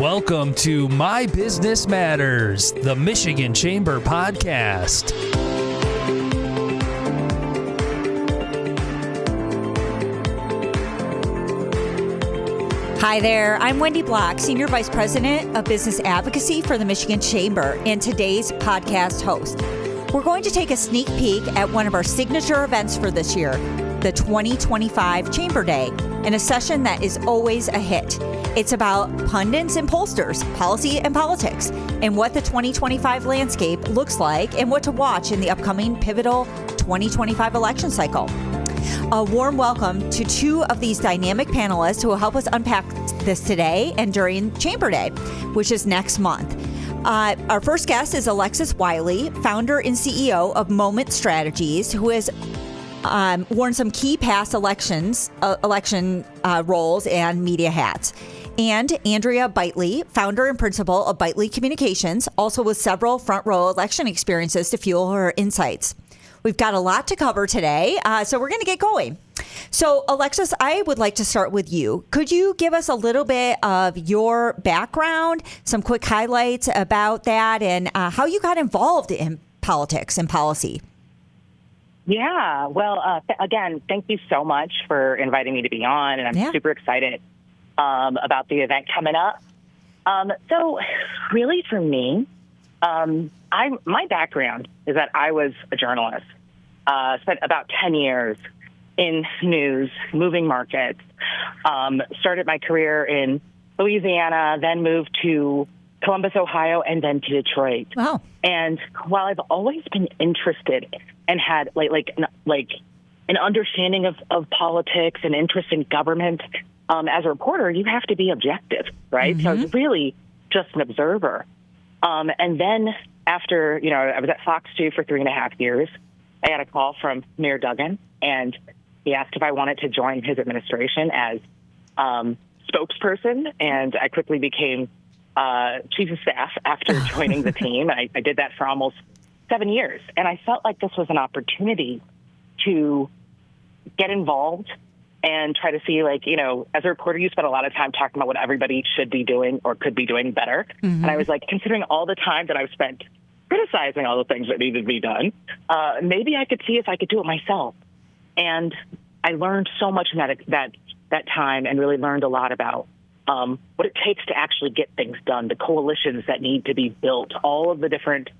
Welcome to My Business Matters, the Michigan Chamber podcast. Hi there, I'm Wendy Block, Senior Vice President of Business Advocacy for the Michigan Chamber and today's podcast host. We're going to take a sneak peek at one of our signature events for this year, the 2025 Chamber Day, in a session that is always a hit. It's about pundits and pollsters, policy and politics, and what the 2025 landscape looks like and what to watch in the upcoming pivotal 2025 election cycle. A warm welcome to two of these dynamic panelists who will help us unpack this today and during Chamber Day, which is next month. Our first guest is Alexis Wiley, founder and CEO of Moment Strategies, who has worn some key past election roles and media hats. And Andrea Bitely, founder and principal of Bitely Communications, also with several front row election experiences to fuel her insights. We've got a lot to cover today, so we're going to get going. So, Alexis, I would like to start with you. Could you give us a little bit of your background, some quick highlights about that, and how you got involved in politics and policy? Yeah, well, again, thank you so much for inviting me to be on, and I'm super excited about the event coming up. So, really, for me, my background is that I was a journalist. Spent about 10 years in news, moving markets. Started my career in Louisiana, then moved to Columbus, Ohio, and then to Detroit. Wow! And while I've always been interested and had like an understanding of politics and interest in government, as a reporter, you have to be objective, right? Mm-hmm. So I was really just an observer. And then after, I was at Fox 2 for 3.5 years, I had a call from Mayor Duggan, and he asked if I wanted to join his administration as spokesperson, and I quickly became chief of staff after joining the team. And I did that for almost 7 years, and I felt like this was an opportunity to get involved and try to see, as a reporter, you spend a lot of time talking about what everybody should be doing or could be doing better. Mm-hmm. And I was considering all the time that I've spent criticizing all the things that needed to be done, maybe I could see if I could do it myself. And I learned so much in that time, and really learned a lot about what it takes to actually get things done, the coalitions that need to be built, all of the different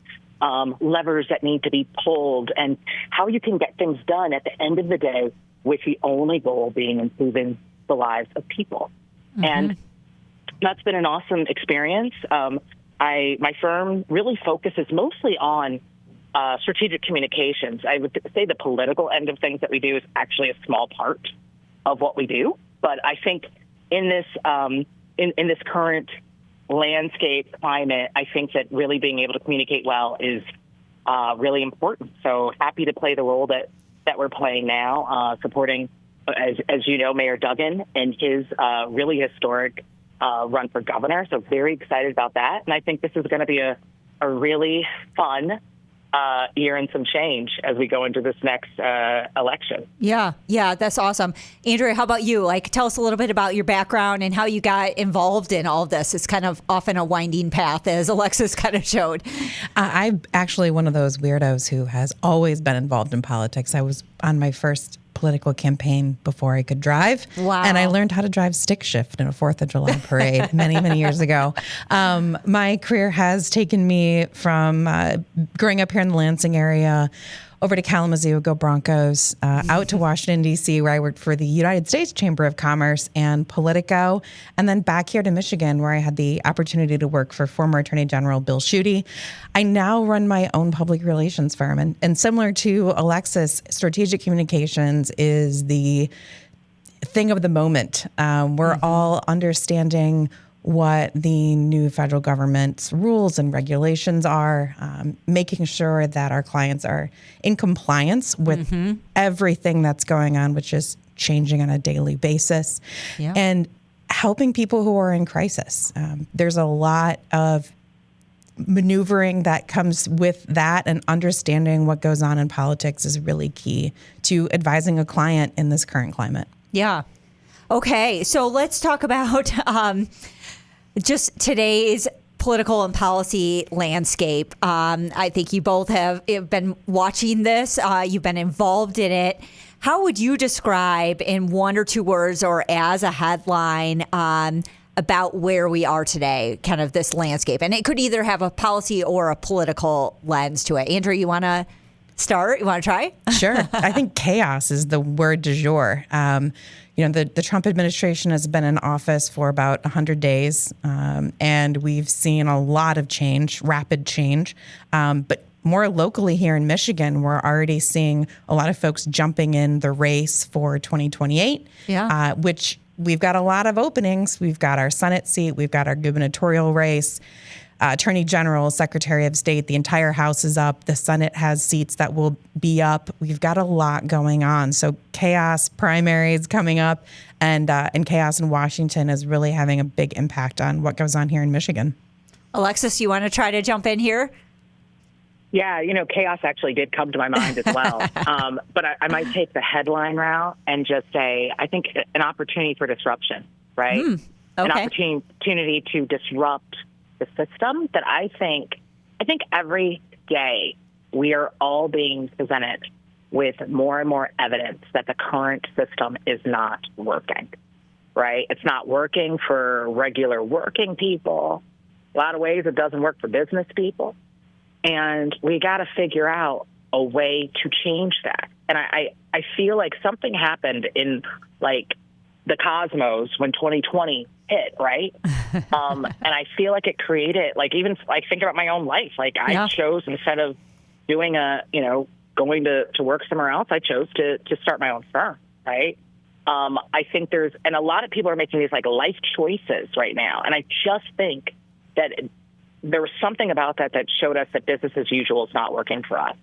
levers that need to be pulled, and how you can get things done at the end of the day with the only goal being improving the lives of people. Mm-hmm. And that's been an awesome experience. My firm really focuses mostly on strategic communications. I would say the political end of things that we do is actually a small part of what we do. But I think in this in this current landscape climate, I think that really being able to communicate well is really important. So happy to play the role that we're playing now, supporting, as you know, Mayor Duggan and his really historic run for governor. So very excited about that. And I think this is going to be a really fun year and some change as we go into this next election. Yeah, that's awesome. Andrea, how about you? Tell us a little bit about your background and how you got involved in all of this. It's kind of often a winding path, as Alexis kind of showed. I'm actually one of those weirdos who has always been involved in politics. I was on my first political campaign before I could drive. Wow. And I learned how to drive stick shift in a 4th of July parade many, many years ago. My career has taken me from growing up here in the Lansing area over to Kalamazoo, go Broncos, out to Washington, D.C., where I worked for the United States Chamber of Commerce and Politico, and then back here to Michigan, where I had the opportunity to work for former Attorney General Bill Schuette. I now run my own public relations firm, and similar to Alexis, strategic communications is the thing of the moment. We're all understanding what the new federal government's rules and regulations are, making sure that our clients are in compliance with everything that's going on, which is changing on a daily basis, and helping people who are in crisis. There's a lot of maneuvering that comes with that, and understanding what goes on in politics is really key to advising a client in this current climate. Yeah. Okay, so let's talk about just today's political and policy landscape. I think you both have been watching this. You've been involved in it. How would you describe in one or two words or as a headline about where we are today, kind of this landscape? And it could either have a policy or a political lens to it. Andrew, you want to start? You want to try? Sure. I think chaos is the word du jour. The Trump administration has been in office for about 100 days, and we've seen a lot of change, rapid change. But more locally here in Michigan, we're already seeing a lot of folks jumping in the race for 2028, which we've got a lot of openings. We've got our Senate seat. We've got our gubernatorial race. Attorney General, Secretary of State, the entire House is up. The Senate has seats that will be up. We've got a lot going on. So chaos, primaries coming up, and chaos in Washington is really having a big impact on what goes on here in Michigan. Alexis, you want to try to jump in here? Yeah, chaos actually did come to my mind as well. But I might take the headline route and just say, I think an opportunity for disruption, right? Okay. An opportunity to disrupt the system that I think every day we are all being presented with more and more evidence that the current system is not working, right? It's not working for regular working people. A lot of ways it doesn't work for business people. And we got to figure out a way to change that. And I feel like something happened in the cosmos when 2020 hit, right? And I feel like it created, think about my own life. I chose, instead of doing going to work somewhere else, I chose to start my own firm, right? I think and a lot of people are making these life choices right now. And I just think that there was something about that showed us that business as usual is not working for us.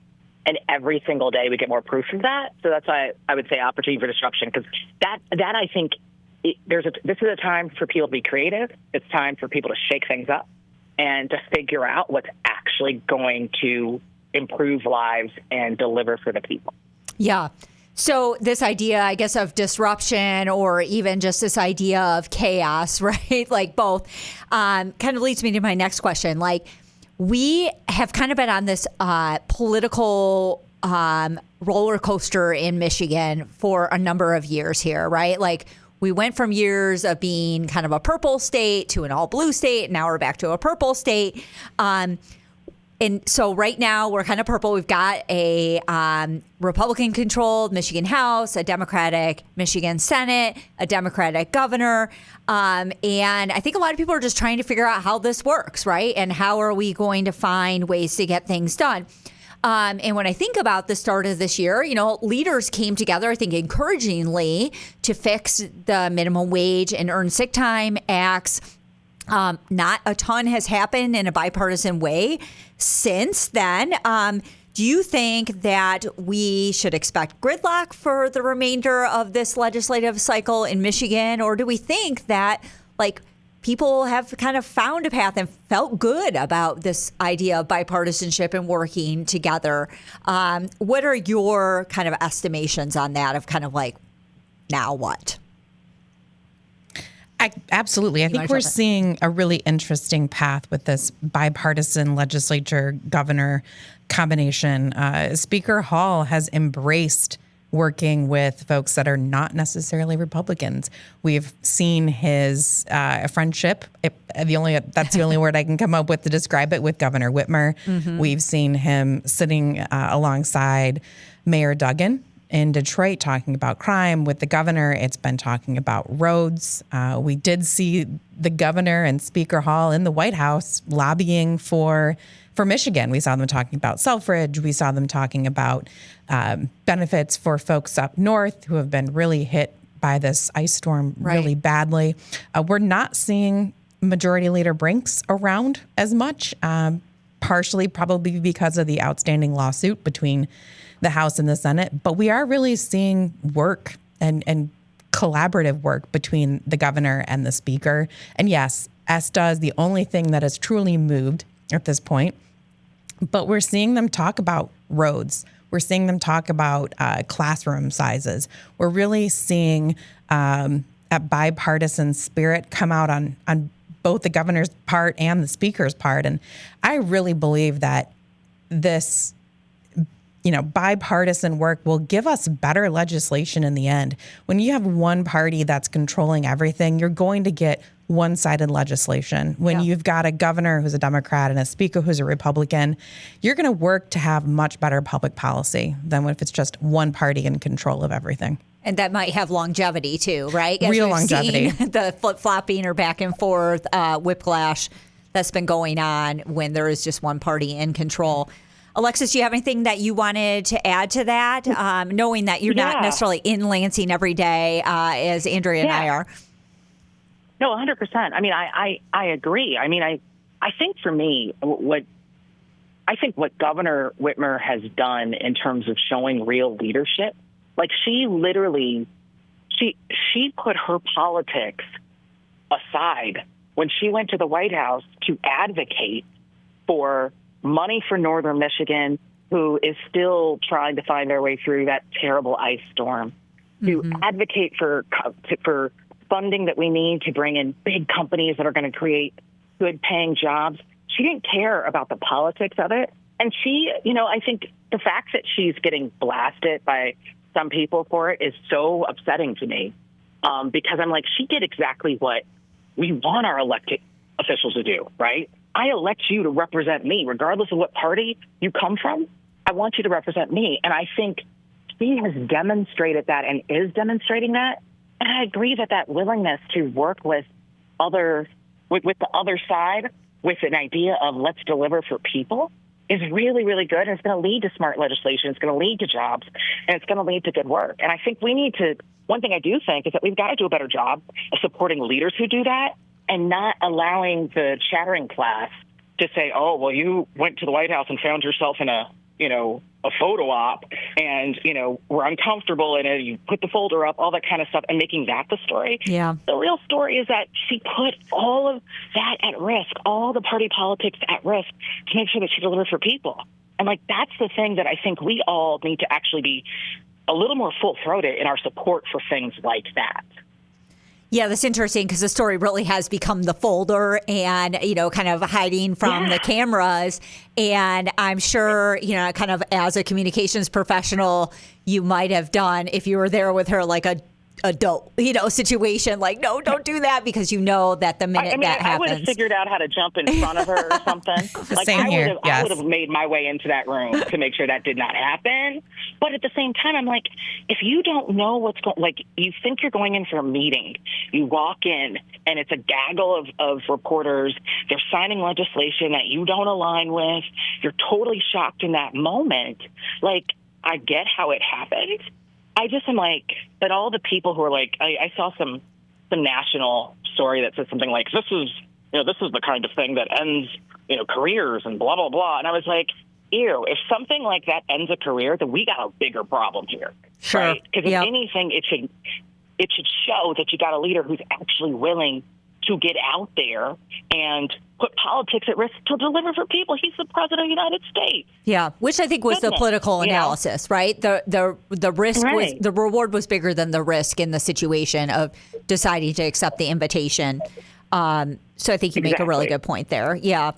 And every single day we get more proof of that. So that's why I would say opportunity for disruption, because that I think this is a time for people to be creative. It's time for people to shake things up and to figure out what's actually going to improve lives and deliver for the people. Yeah. So this idea, I guess, of disruption, or even just this idea of chaos, right? Both, kind of leads me to my next question. We have kind of been on this political roller coaster in Michigan for a number of years here, right? We went from years of being kind of a purple state to an all blue state. And now we're back to a purple state. And so right now we're kind of purple. We've got a Republican-controlled Michigan House, a Democratic Michigan Senate, a Democratic governor. And I think a lot of people are just trying to figure out how this works, right? And how are we going to find ways to get things done? And when I think about the start of this year, leaders came together, I think, encouragingly to fix the minimum wage and earned sick time acts. Not a ton has happened in a bipartisan way since then. Do you think that we should expect gridlock for the remainder of this legislative cycle in Michigan? Or do we think that people have kind of found a path and felt good about this idea of bipartisanship and working together? What are your kind of estimations on that of kind of now what? Absolutely. I think we're seeing a really interesting path with this bipartisan legislature governor combination. Speaker Hall has embraced working with folks that are not necessarily Republicans. We've seen his friendship. That's the only word I can come up with to describe it, with Governor Whitmer. Mm-hmm. We've seen him sitting alongside Mayor Duggan in Detroit talking about crime. With the governor, it's been talking about roads. We did see the governor and Speaker Hall in the White House lobbying for Michigan. We saw them talking about Selfridge. We saw them talking about benefits for folks up north who have been really hit by this ice storm really badly. We're not seeing Majority Leader Brinks around as much, partially probably because of the outstanding lawsuit between the House and the Senate. But we are really seeing work and collaborative work between the governor and the speaker. And yes, ESTA is the only thing that has truly moved at this point. But we're seeing them talk about roads. We're seeing them talk about classroom sizes. We're really seeing a bipartisan spirit come out on both the governor's part and the speaker's part. And I really believe that this, bipartisan work will give us better legislation in the end. When you have one party that's controlling everything, you're going to get one-sided legislation. When you've got a governor who's a Democrat and a speaker who's a Republican, you're going to work to have much better public policy than if it's just one party in control of everything. And that might have longevity too, right? As Real we've longevity. seen the flip-flopping or back and forth whiplash that's been going on when there is just one party in control. Alexis, do you have anything that you wanted to add to that? Knowing that you're not necessarily in Lansing every day, as Andrea and I are. No, 100%. I mean, I agree. I mean, I think for me, what Governor Whitmer has done in terms of showing real leadership, like she literally, she put her politics aside when she went to the White House to advocate for money for Northern Michigan, who is still trying to find their way through that terrible ice storm, to advocate for funding that we need to bring in big companies that are going to create good paying jobs. She didn't care about the politics of it. And she, I think the fact that she's getting blasted by some people for it is so upsetting to me, because I'm like, she did exactly what we want our elected officials to do, right? I elect you to represent me, regardless of what party you come from. I want you to represent me. And I think she has demonstrated that and is demonstrating that. And I agree that willingness to work with the other side with an idea of let's deliver for people is really, really good. And it's going to lead to smart legislation. It's going to lead to jobs, and it's going to lead to good work. And I think we need to, one thing I do think is that we've got to do a better job of supporting leaders who do that and not allowing the chattering class to say, oh, well, you went to the White House and found yourself in a photo op and, we're uncomfortable and you put the folder up, all that kind of stuff, and making that the story. Yeah. The real story is that she put all of that at risk, all the party politics at risk to make sure that she delivered for people. And that's the thing that I think we all need to actually be a little more full-throated in our support for things like that. Yeah, that's interesting because the story really has become the folder and, kind of hiding from the cameras. And I'm sure, kind of as a communications professional, you might have done, if you were there with her, like a adult, situation, like, no, don't do that, because that the minute that happens. I would have figured out how to jump in front of her or something. Same here. I would have made my way into that room to make sure that did not happen. But at the same time, I'm like, if you don't know what's going, you think you're going in for a meeting, you walk in and it's a gaggle of reporters, they're signing legislation that you don't align with, you're totally shocked in that moment. I get how it happened. I just am but all the people who are I saw some national story that said something like, this is the kind of thing that ends, careers and blah, blah, blah. And I was like, ew, if something like that ends a career, then we got a bigger problem here. Sure. Right? Because if anything, it should show that you got a leader who's actually willing to get out there and put politics at risk to deliver for people. He's the president of the United States. Yeah, which I think was the political analysis, right? The risk was, the reward was bigger than the risk in the situation of deciding to accept the invitation. So I think you make a really good point there. Yeah.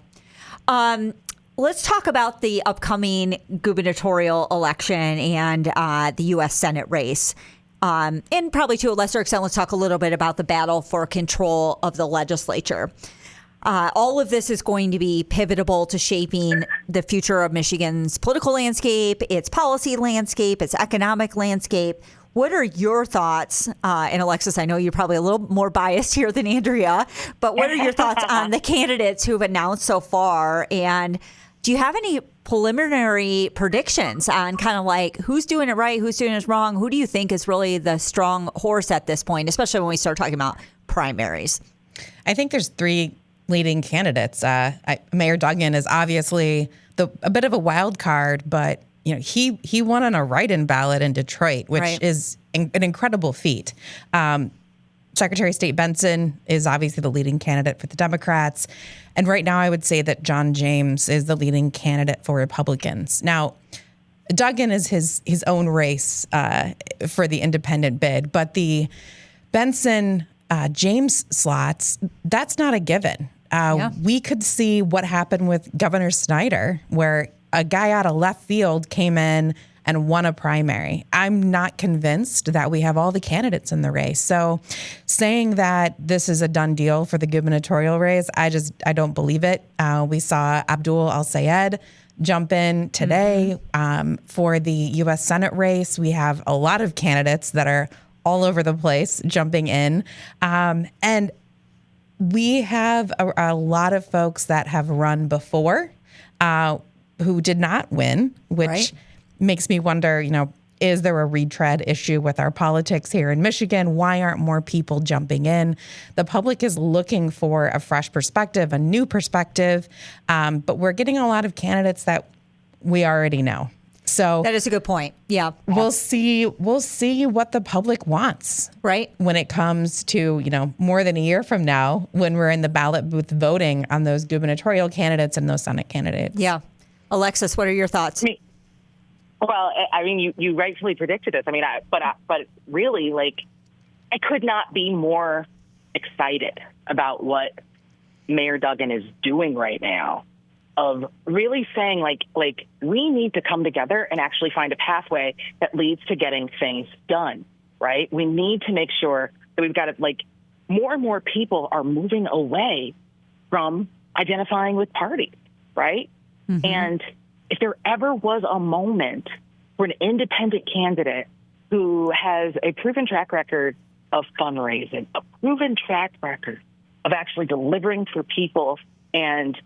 Let's talk about the upcoming gubernatorial election and the U.S. Senate race. And probably to a lesser extent, let's talk a little bit about the battle for control of the legislature. All of this is going to be pivotal to shaping the future of Michigan's political landscape, its policy landscape, its economic landscape. What are your thoughts? And Alexis, I know you're probably a little more biased here than Andrea, but what are your thoughts on the candidates who've announced so far? And do you have any preliminary predictions on kind of who's doing it right, who's doing it wrong? Who do you think is really the strong horse at this point, especially when we start talking about primaries? I think there's three leading candidates. Mayor Duggan is obviously a bit of a wild card, but he won on a write-in ballot in Detroit, which is an incredible feat. Secretary of State Benson is obviously the leading candidate for the Democrats. And right now I would say that John James is the leading candidate for Republicans. Now, Duggan is his own race for the independent bid, but the Benson James slots, that's not a given. We could see what happened with Governor Snyder, where a guy out of left field came in and won a primary. I'm not convinced that we have all the candidates in the race. So saying that this is a done deal for the gubernatorial race, I don't believe it. We saw Abdul Al-Sayed jump in today. For the U.S. Senate race, we have a lot of candidates that are all over the place jumping in. And we have a lot of folks that have run before who did not win, which makes me wonder, is there a retread issue with our politics here in Michigan? Why aren't more people jumping in? The public is looking for a fresh perspective, a new perspective, but we're getting a lot of candidates that we already know. So that is a good point. Yeah. We'll see what the public wants. Right. When it comes to, more than a year from now, when we're in the ballot booth voting on those gubernatorial candidates and those Senate candidates. Yeah. Alexis, what are your thoughts? Well, I mean, you rightfully predicted this. I mean, but really, I could not be more excited about what Mayor Duggan is doing right now, of really saying, we need to come together and actually find a pathway that leads to getting things done, right? We need to make sure that we've got more and more people are moving away from identifying with parties, right? Mm-hmm. And if there ever was a moment for an independent candidate who has a proven track record of fundraising, a proven track record of actually delivering for people and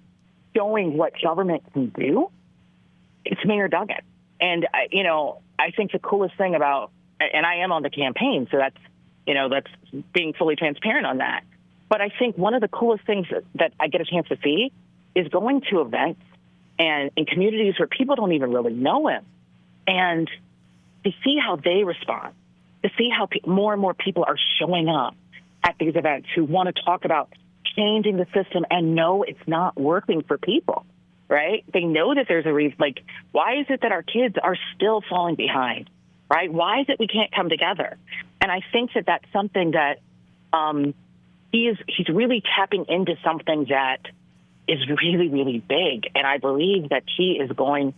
showing what government can do, it's Mayor Duggan. And, I think the coolest thing about, and I am on the campaign, so that's being fully transparent on that. But I think one of the coolest things that I get a chance to see is going to events and in communities where people don't even really know him, and to see how they respond, to see how more and more people are showing up at these events who want to talk about changing the system and know it's not working for people, right? They know that there's a reason. Why is it that our kids are still falling behind, right? Why is it we can't come together? And I think that that's something that he's really tapping into something that is really, really big, and I believe that he is going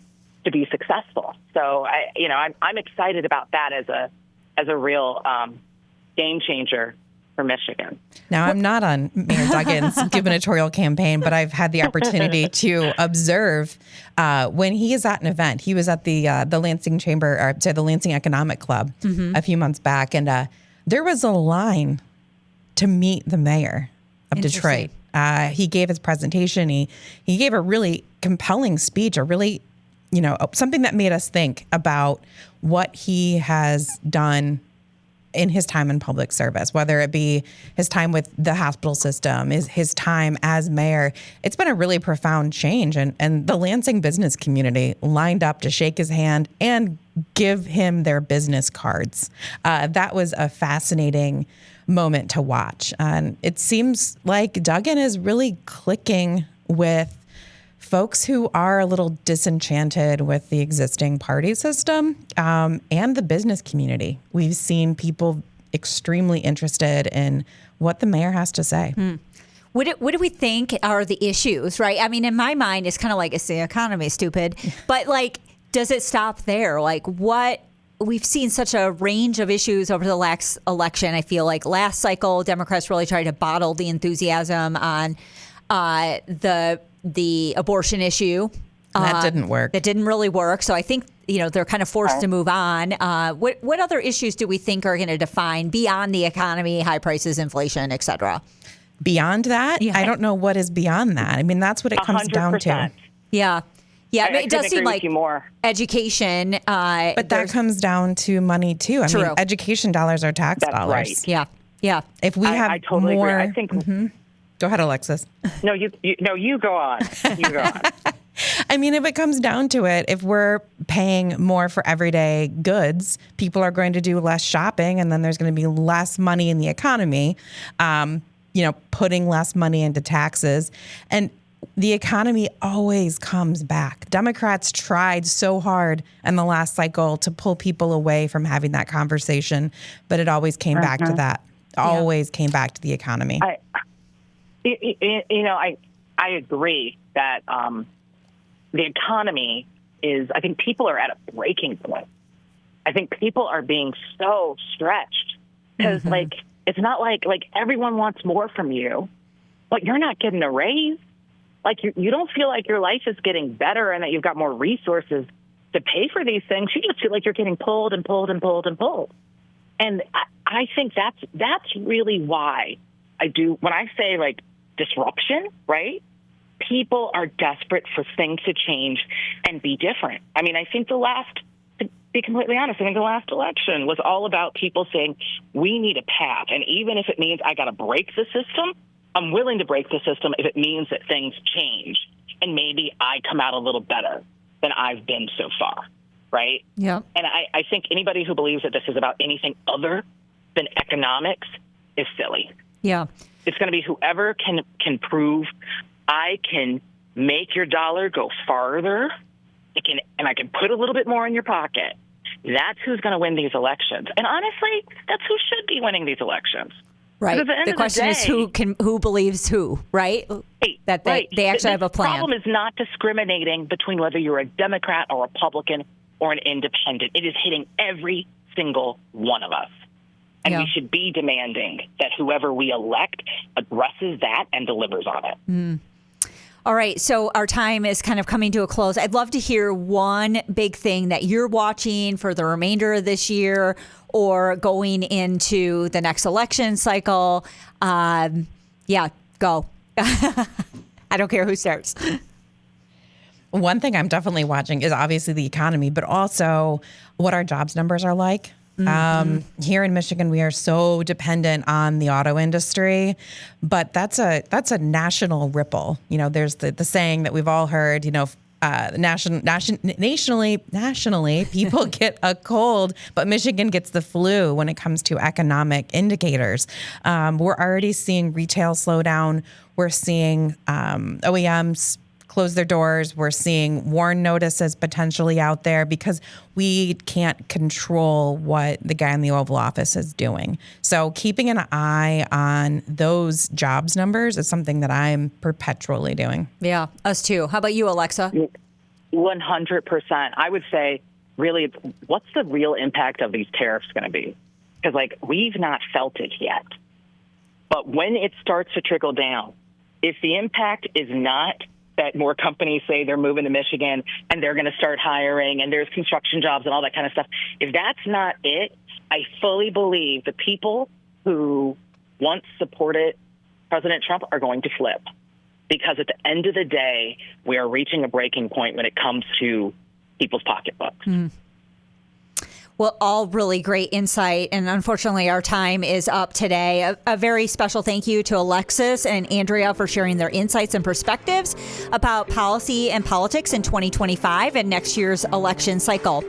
to be successful. So I'm excited about that as a real game changer for Michigan. Now, I'm not on Mayor Duggan's gubernatorial campaign, but I've had the opportunity to observe when he is at an event. He was at the Lansing the Lansing Economic Club a few months back, and there was a line to meet the mayor of Detroit. He gave his presentation. He gave a really compelling speech, a really, something that made us think about what he has done in his time in public service, whether it be his time with the hospital system, his time as mayor. It's been a really profound change. And the Lansing business community lined up to shake his hand and give him their business cards. That was a fascinating moment to watch. And it seems like Duggan is really clicking with folks who are a little disenchanted with the existing party system and the business community. We've seen people extremely interested in what the mayor has to say. What do we think are the issues, right? I mean, in my mind, it's kind of it's the economy, stupid. But does it stop there? What? We've seen such a range of issues over the last election. I feel like last cycle, Democrats really tried to bottle the enthusiasm on the abortion issue. That didn't work. That didn't really work. So I think, they're kind of forced to move on. What other issues do we think are going to define beyond the economy, high prices, inflation, et cetera? Beyond that? Yeah. I don't know what is beyond that. I mean, that's what it comes 100%. Down to. Yeah. Yeah, it does seem like more. Education. But that comes down to money, too. I mean, education dollars are tax dollars. Right. Yeah. Yeah. If we have totally more... agree. I think... Go ahead, Alexis. No, you go on. You go on. I mean, if it comes down to it, if we're paying more for everyday goods, people are going to do less shopping, and then there's going to be less money in the economy, putting less money into taxes. And the economy always comes back. Democrats tried so hard in the last cycle to pull people away from having that conversation, but it always came back to that. always came back to the economy. I agree that the economy is, I think people are at a breaking point. I think people are being so stretched because it's not like everyone wants more from you, but you're not getting a raise. Like you don't feel like your life is getting better and that you've got more resources to pay for these things. You just feel like you're getting pulled and pulled and pulled and pulled. And I think that's really why when I say like disruption, right? People are desperate for things to change and be different. I mean, I think to be completely honest, I think the last election was all about people saying, we need a path. And even if it means I got to break the system, I'm willing to break the system if it means that things change. And maybe I come out a little better than I've been so far, right? Yeah. And I think anybody who believes that this is about anything other than economics is silly. Yeah. It's going to be whoever can prove I can make your dollar go farther, and I can put a little bit more in your pocket. That's who's going to win these elections. And honestly, that's who should be winning these elections. Right. The question is who believes who, right? That they actually have a plan. The problem is not discriminating between whether you're a Democrat or Republican or an independent. It is hitting every single one of us. And we should be demanding that whoever we elect addresses that and delivers on it. Mm. All right. So our time is kind of coming to a close. I'd love to hear one big thing that you're watching for the remainder of this year or going into the next election cycle. Go. I don't care who starts. One thing I'm definitely watching is obviously the economy, but also what our jobs numbers are like. Here in Michigan, we are so dependent on the auto industry, but that's a national ripple. You know, there's the saying that we've all heard, nationally, people get a cold, but Michigan gets the flu when it comes to economic indicators. We're already seeing retail slow down. We're seeing OEMs close their doors. We're seeing warn notices potentially out there because we can't control what the guy in the Oval Office is doing. So keeping an eye on those jobs numbers is something that I'm perpetually doing. Yeah, us too. How about you, Alexa? 100%. I would say, really, what's the real impact of these tariffs going to be? Because, we've not felt it yet. But when it starts to trickle down, if the impact is not that more companies say they're moving to Michigan and they're going to start hiring and there's construction jobs and all that kind of stuff, if that's not it, I fully believe the people who once supported President Trump are going to flip. Because at the end of the day, we are reaching a breaking point when it comes to people's pocketbooks. Mm. Well, all really great insight. And unfortunately, our time is up today. A very special thank you to Alexis and Andrea for sharing their insights and perspectives about policy and politics in 2025 and next year's election cycle.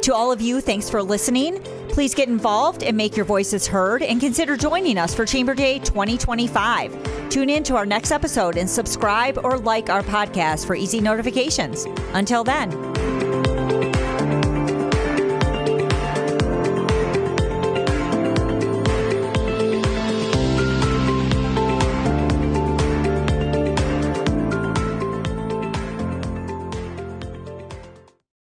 To all of you, thanks for listening. Please get involved and make your voices heard and consider joining us for Chamber Day 2025. Tune in to our next episode and subscribe or like our podcast for easy notifications. Until then.